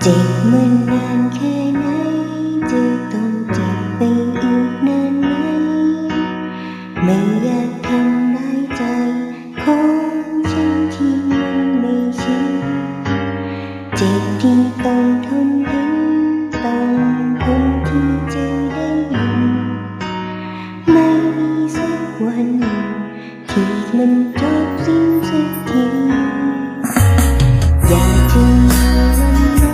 เจ็บมานานแค่ไหนจะต้องเจ็บไปอีกนานไหมไม่อยากทำร้ายใจของฉันที่มันไม่ชินเจ็บที่ต้องทนเห็นต้องทนที่จะได้ยินไม่มีสักวันที่มันจบสิ้นสักทีอยากจะมีวันไหน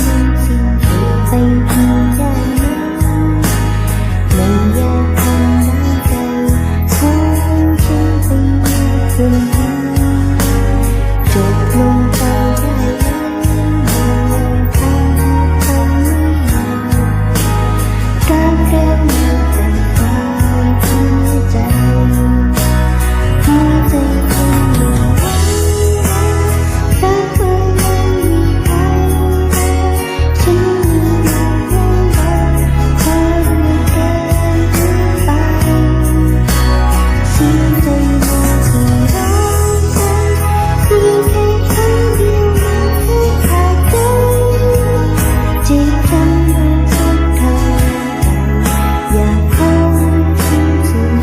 มันสิ้นสุดไปที่ได้ไหมไม่อยากทำร้ายใจของฉันไปมากกว่านี้จบลงไปได้แล้วทางที่ทำไม่ยากรักแล้วมีแต่ความเสียใจหัวใจคงไม่ไหวรักเมื่อไม่มีใครฉันมีแต่เรื่องราวขอเรื่องเกินไปเสียใจมากที่รักฉันเพียงแค่ครั้งเดียวมันแค่ขาดใจเจ็บช้ำมาสักเท่าไรอยากขอให้สิ้นสุด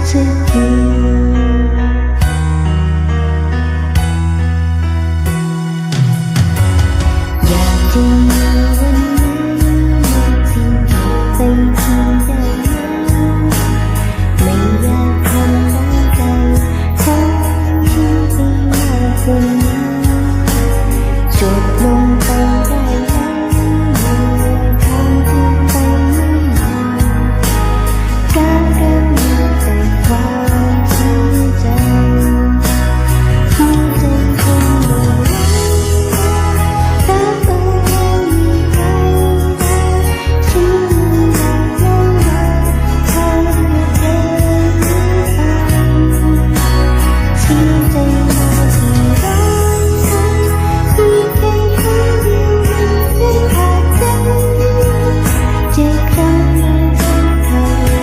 สักทีอยากจะมีวันไหนมันสิ้นสุดไปที่ได้ไหมไม่อยากทำร้ายใจของฉันไปมากกว่านี้จบลงไปได้แล้วทางที่ไปไม่ยากรักแล้วมีแต่ความเสียใจหัวใจคงไม่ไหวรักเอาแล้วมีใครฉันมีแต่เรื่องราวขอเรื่องเกินไปเสียใจมากที่รักฉันเพียงแค่ครั้งเดียวมันแค่ขาดใจเจ็บช้ำมาสักเท่าไร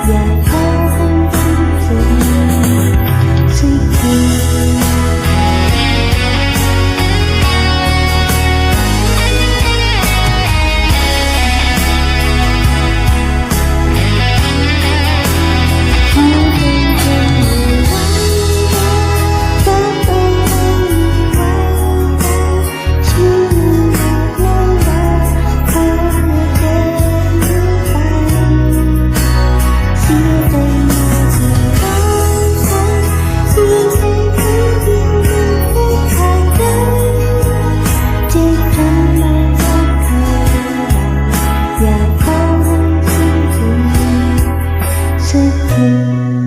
อยากขอให้สิ้นสุดสักทีหัวใจคงไม่ไหวรักเอาแล้วมีใครฉันมีแต่เรื่องราวขอเรื่องเกินไปเสียใจมากที่รักฉันเพียงแค่ครั้งเดียวมันแค่ขาดใจเจ็บช้ำมาสักเท่าไรอยากขอให้สิ้นสุดสักที